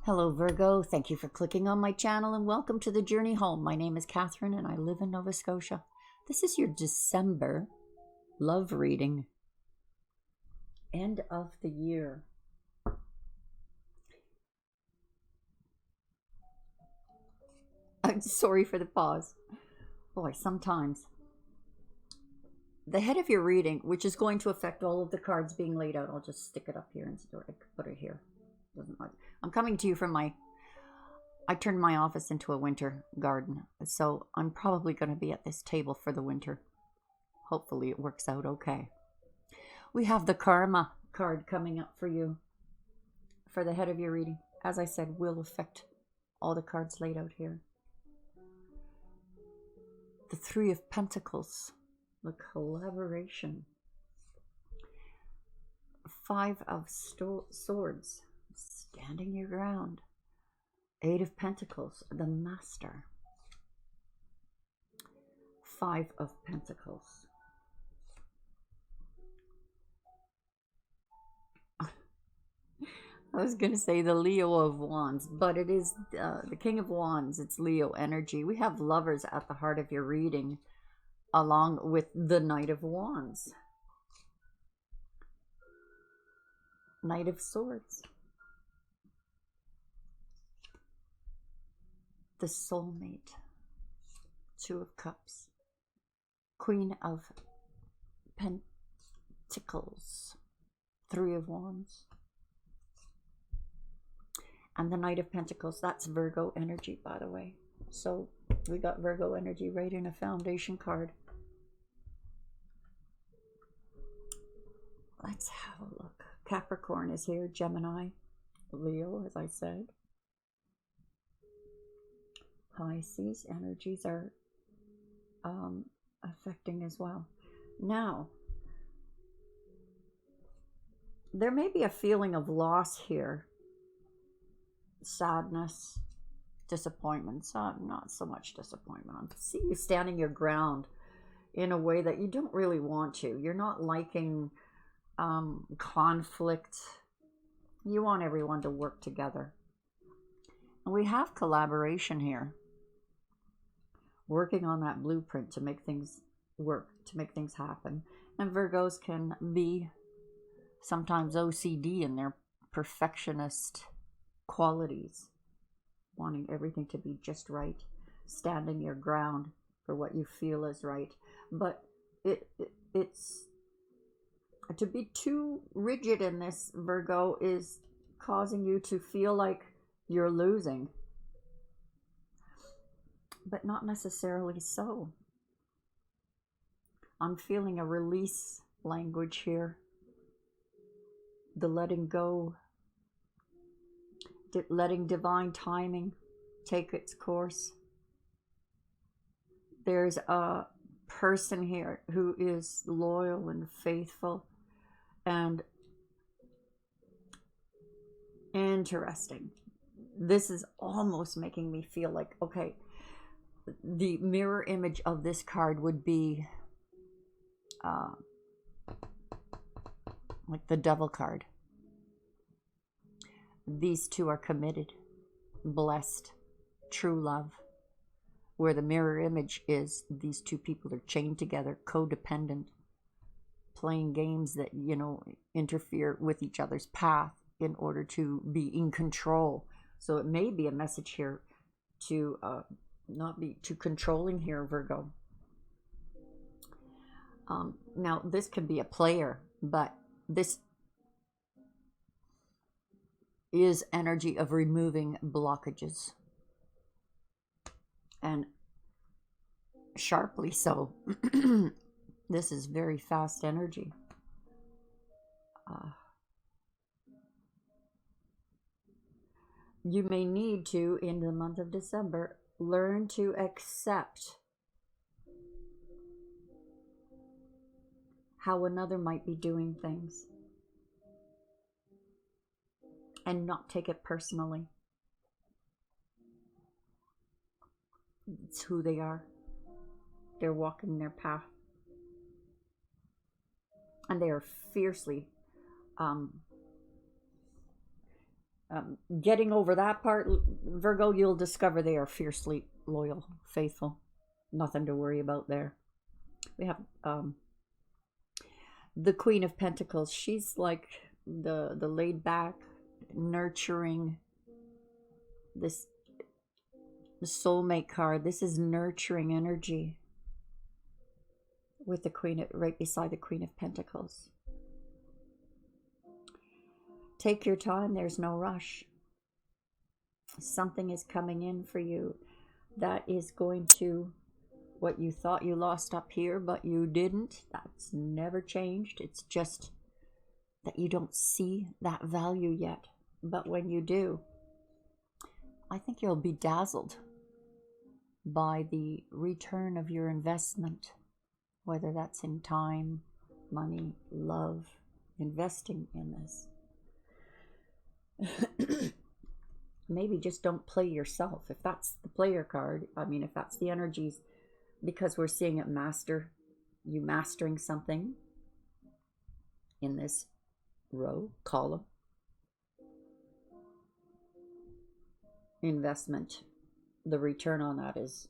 Hello Virgo, thank you for clicking on my channel and welcome to the journey home. My name is Catherine and I live in Nova Scotia. This is your December love reading. End of the year. I'm sorry for the pause. Boy, sometimes. The head of your reading, which is going to affect all of the cards being laid out. I'll just stick it up here and I could put it here. Doesn't matter. I'm coming to you from I turned my office into a winter garden, so I'm probably going to be at this table for the winter. Hopefully it works out okay. We have the Karma card coming up for you for the head of your reading. As I said, will affect all the cards laid out here. The Three of Pentacles, the collaboration. Five of Swords, standing your ground. Eight of Pentacles, the Master. Five of Pentacles. I was going to say the Leo of Wands, but it is the King of Wands. It's Leo energy. We have Lovers at the heart of your reading, along with the Knight of Wands. Knight of Swords. The Soulmate. Two of Cups. Queen of Pentacles. Three of Wands. And the Knight of Pentacles. That's Virgo energy, by the way. So we got Virgo energy right in a foundation card. Let's have a look. Capricorn is here. Gemini. Leo, as I said. Pisces energies are affecting as well. Now, there may be a feeling of loss here. Sadness, disappointment. Not so much disappointment. I see you standing your ground in a way that you don't really want to. You're not liking conflict. You want everyone to work together. And we have collaboration here. Working on that blueprint to make things work, to make things happen. And Virgos can be sometimes OCD in their perfectionist qualities, wanting everything to be just right, standing your ground for what you feel is right. But it's to be too rigid in this, Virgo, is causing you to feel like you're losing, but not necessarily so. I'm feeling a release language here. The letting go, letting divine timing take its course. There's a person here who is loyal and faithful and interesting. This is almost making me feel like, okay, the mirror image of this card would be like the Devil card. These two are committed, blessed, true love, where the mirror image is these two people are chained together, codependent, playing games that, you know, interfere with each other's path in order to be in control. So it may be a message here to not be too controlling here, Virgo. Now, this could be a player, but this is energy of removing blockages. And sharply so. This is very fast energy. You may need to, in the month of December, learn to accept how another might be doing things and not take it personally. It's who they are. They're walking their path. And they are fiercely Getting over that part, Virgo, you'll discover they are fiercely loyal, faithful. Nothing to worry about there. We have the Queen of Pentacles. She's like the laid back, nurturing. This the soulmate card. This is nurturing energy with the Queen right beside the Queen of Pentacles. Take your time. There's no rush. Something is coming in for you that is going to, what you thought you lost up here, but you didn't. That's never changed. It's just that you don't see that value yet. But when you do, I think you'll be dazzled by the return of your investment, whether that's in time, money, love, investing in this. Maybe just don't play yourself. If that's the player card, I mean, if that's the energies, because we're seeing it you mastering something in this column. Investment, the return on that is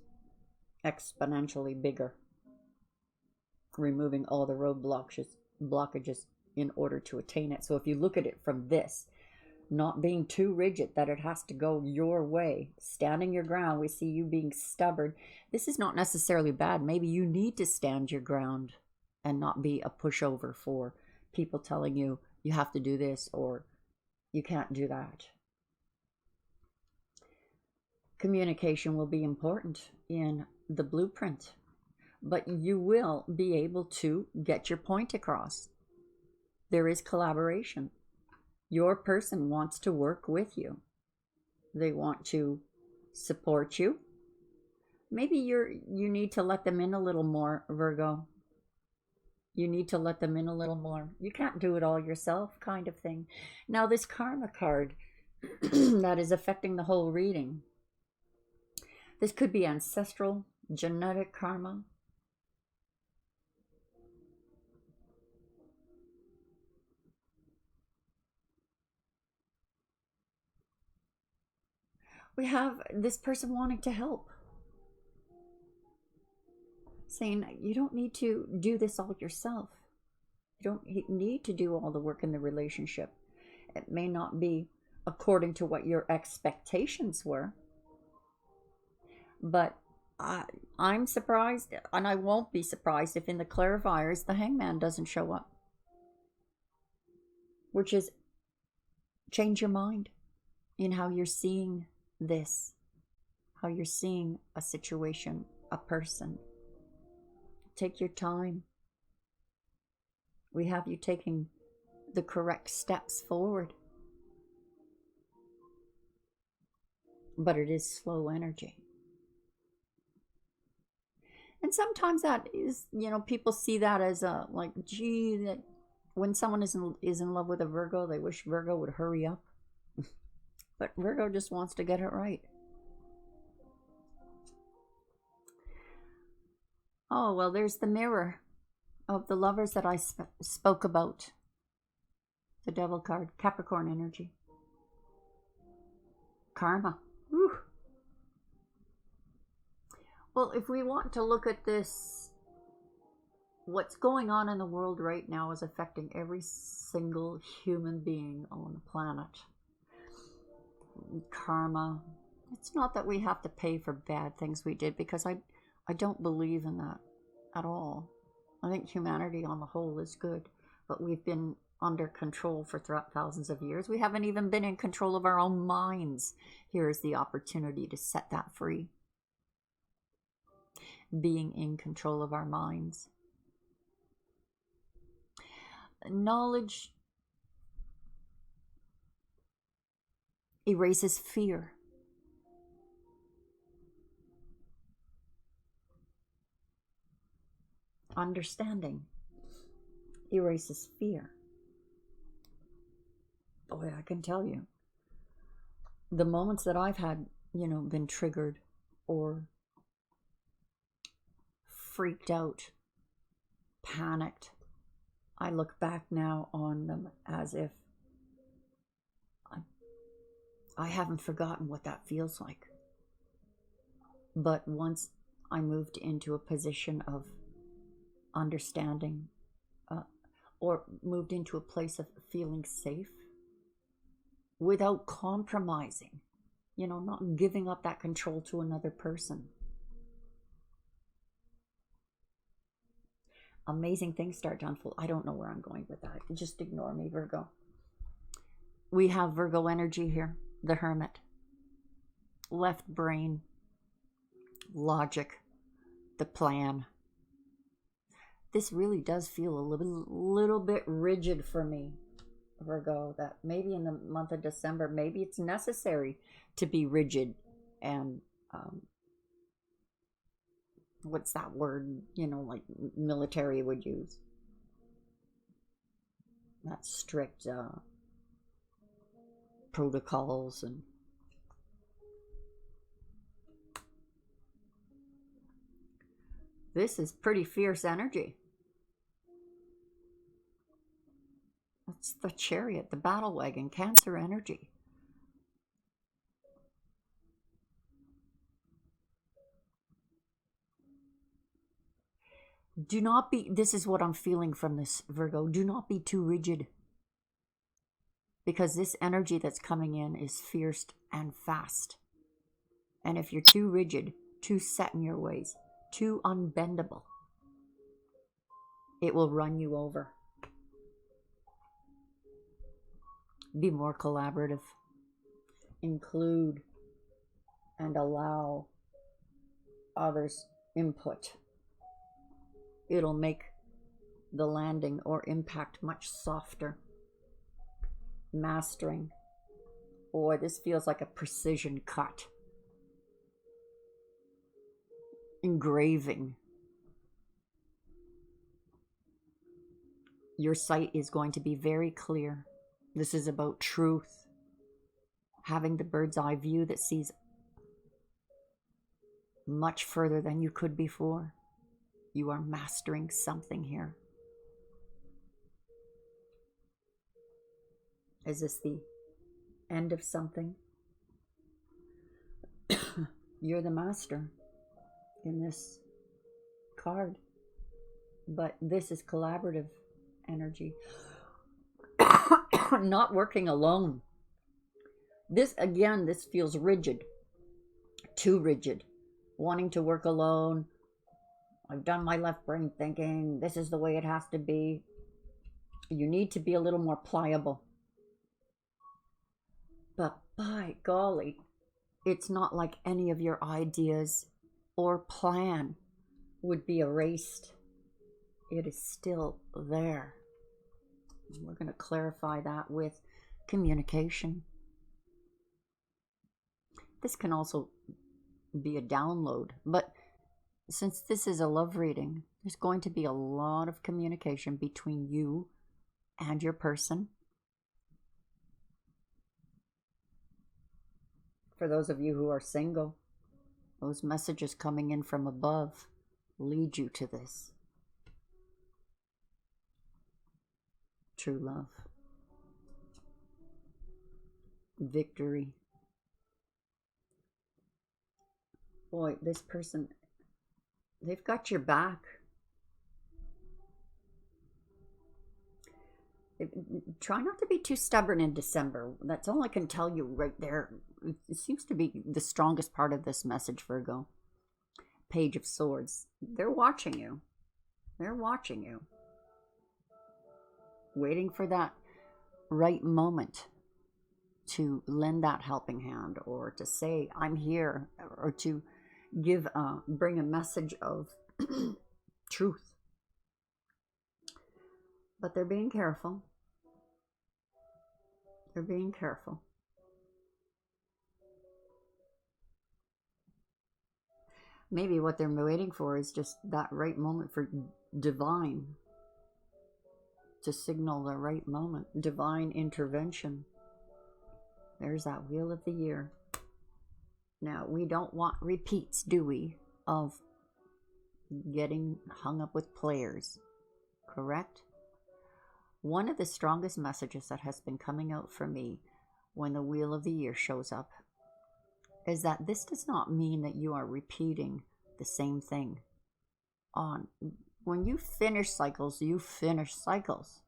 exponentially bigger. Removing all the blockages in order to attain it. So if you look at it from this, not being too rigid that it has to go your way, standing your ground, we see you being stubborn. This is not necessarily bad. Maybe you need to stand your ground and not be a pushover for people telling you you have to do this or you can't do that. Communication will be important in the blueprint, but you will be able to get your point across. There is collaboration. Your person wants to work with you. They want to support you. Maybe you need to let them in a little more, Virgo. You need to let them in a little more. You can't do it all yourself, kind of thing. Now, this karma card that is affecting the whole reading. This could be ancestral, genetic karma. We have this person wanting to help. Saying, you don't need to do this all yourself. You don't need to do all the work in the relationship. It may not be according to what your expectations were. But I'm surprised, and I won't be surprised if in the clarifiers the Hangman doesn't show up. Which is, change your mind in how you're seeing this, how you're seeing a situation, a person. Take your time. We have you taking the correct steps forward. But it is slow energy. And sometimes that is, people see that as a, like, gee, that when someone is in love with a Virgo, they wish Virgo would hurry up. But Virgo just wants to get it right. Oh, well, there's the mirror of the lovers that I spoke about. The Devil card, Capricorn energy. Karma. Whew. Well, if we want to look at this, what's going on in the world right now is affecting every single human being on the planet. Karma. It's not that we have to pay for bad things we did, because I don't believe in that at all. I think humanity on the whole is good, but we've been under control for thousands of years. We haven't even been in control of our own minds. Here is the opportunity to set that free. Being in control of our minds. Knowledge erases fear. Understanding erases fear. Boy, I can tell you, the moments that I've had, been triggered or freaked out, panicked, I look back now on them as if I haven't forgotten what that feels like. But once I moved into a position of understanding, uh, or moved into a place of feeling safe without compromising, not giving up that control to another person. Amazing things start to unfold. I don't know where I'm going with that. Just ignore me, Virgo. We have Virgo energy here, the Hermit. Left brain, logic, the plan. This really does feel a little bit rigid for me, Virgo, that maybe in the month of December, maybe it's necessary to be rigid and what's that word, like military would use. That strict protocols and this is pretty fierce energy. It's the Chariot, the battle wagon, Cancer energy. Do not be, this is what I'm feeling from this, Virgo. Do not be too rigid. Because this energy that's coming in is fierce and fast. And if you're too rigid, too set in your ways, too unbendable, it will run you over. Be more collaborative. Include and allow others' input. It'll make the landing or impact much softer. Mastering. Boy, this feels like a precision cut. Engraving. Your sight is going to be very clear. This is about truth. Having the bird's eye view that sees much further than you could before. You are mastering something here. Is this the end of something? You're the master in this card. But this is collaborative energy. Not working alone. This, again, this feels rigid. Too rigid. Wanting to work alone. I've done my left brain thinking. This is the way it has to be. You need to be a little more pliable. But by golly, it's not like any of your ideas or plan would be erased. It is still there. We're going to clarify that with communication. This can also be a download, but since this is a love reading, there's going to be a lot of communication between you and your person. For those of you who are single, those messages coming in from above lead you to this. True love. Victory. Boy, this person, they've got your back. Try not to be too stubborn in December. That's all I can tell you right there. It seems to be the strongest part of this message, Virgo. Page of Swords. They're watching you. They're watching you. Waiting for that right moment to lend that helping hand, or to say, I'm here, or to bring a message of truth. But they're being careful. They're being careful. Maybe what they're waiting for is just that right moment for divine to signal the right moment. Divine intervention. There's that Wheel of the Year. Now, we don't want repeats, do we, of getting hung up with players, correct? One of the strongest messages that has been coming out for me when the wheel of the year shows up is that this does not mean that you are repeating the same thing on. When you finish cycles, you finish cycles.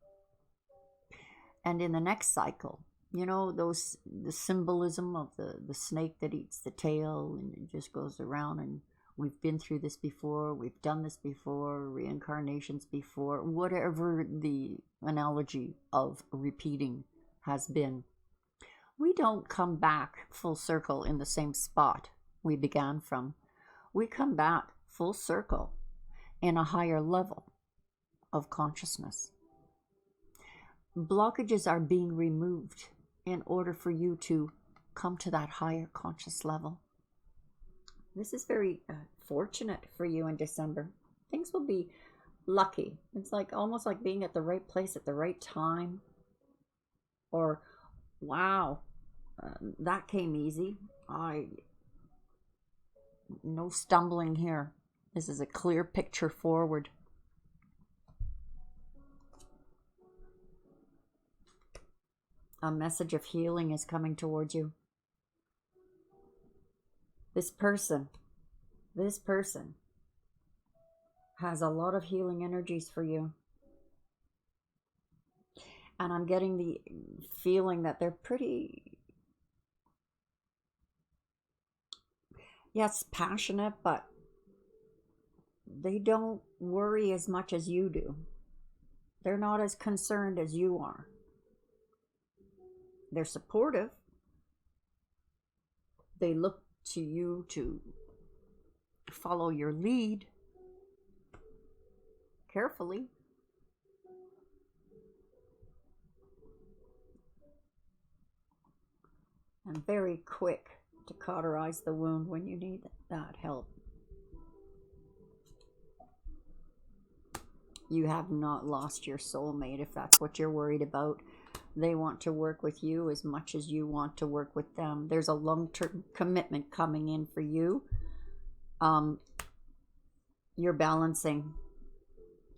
And in the next cycle, you know, the symbolism of the snake that eats the tail and it just goes around, and we've been through this before, we've done this before, reincarnations before, whatever the analogy of repeating has been. We don't come back full circle in the same spot we began from. We come back full circle in a higher level of consciousness. Blockages are being removed in order for you to come to that higher conscious level. This is very fortunate for you in December. Things will be lucky. It's like almost like being at the right place at the right time. Or, wow, that came easy. No stumbling here. This is a clear picture forward. A message of healing is coming towards you. This person has a lot of healing energies for you. And I'm getting the feeling that they're pretty, yes, passionate, but they don't worry as much as you do. They're not as concerned as you are. They're supportive. They look to you to follow your lead carefully. And very quick to cauterize the wound when you need that help. You have not lost your soulmate if that's what you're worried about. They want to work with you as much as you want to work with them. There's a long-term commitment coming in for you. You're balancing.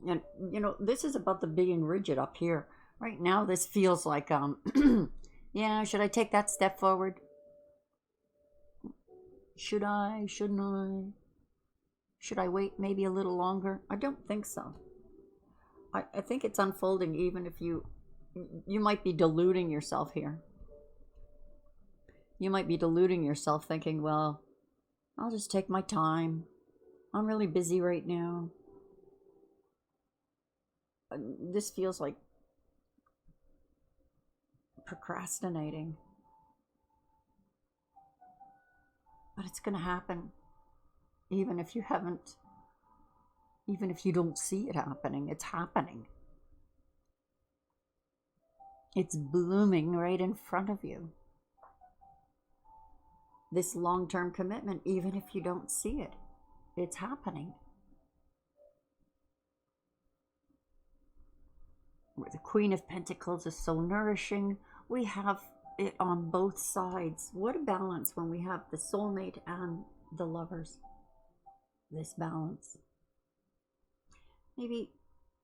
And, you know, this is about the being rigid up here. Right now, this feels like, yeah, should I take that step forward? Should I? Shouldn't I? Should I wait maybe a little longer? I don't think so. I think it's unfolding even if you might be deluding yourself here. You might be deluding yourself thinking, well, I'll just take my time. I'm really busy right now. This feels like procrastinating. But it's going to happen. Even if you don't see it happening, it's happening. It's blooming right in front of you. This long-term commitment, even if you don't see it, it's happening. The Queen of Pentacles is so nourishing. We have it on both sides. What a balance when we have the soulmate and the lovers. This balance. Maybe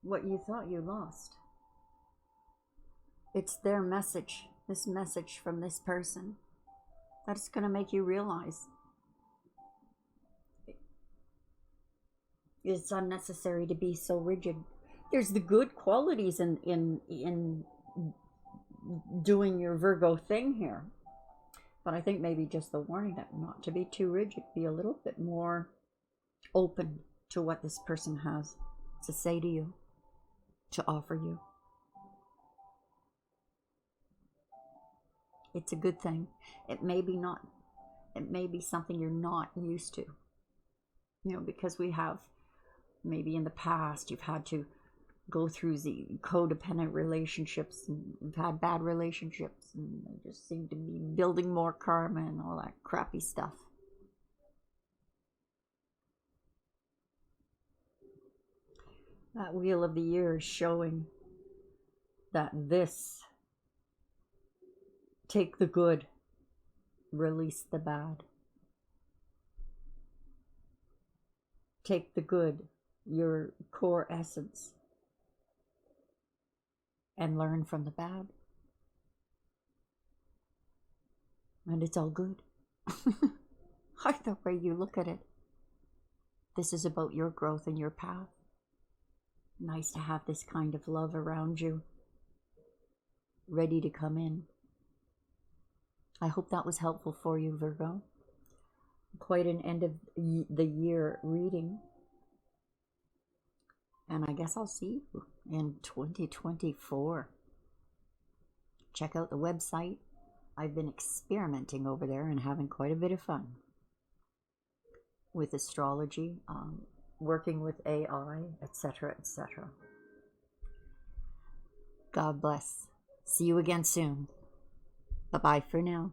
what you thought you lost. It's their message, this message from this person, that's going to make you realize it's unnecessary to be so rigid. There's the good qualities in doing your Virgo thing here. But I think maybe just the warning that not to be too rigid, be a little bit more open to what this person has to say to you, to offer you. It's a good thing. It may be something you're not used to. You know, because we have, maybe in the past, you've had to go through the codependent relationships, and you've had bad relationships, and they just seem to be building more karma and all that crappy stuff. That Wheel of the Year is showing that this, take the good, release the bad. Take the good, your core essence, and learn from the bad. And it's all good. Either way you look at it, this is about your growth and your path. Nice to have this kind of love around you, ready to come in. I hope that was helpful for you, Virgo. Quite an end of the year reading. And I guess I'll see you in 2024. Check out the website. I've been experimenting over there and having quite a bit of fun with astrology, working with AI, etc., etc. God bless. See you again soon. Bye-bye for now.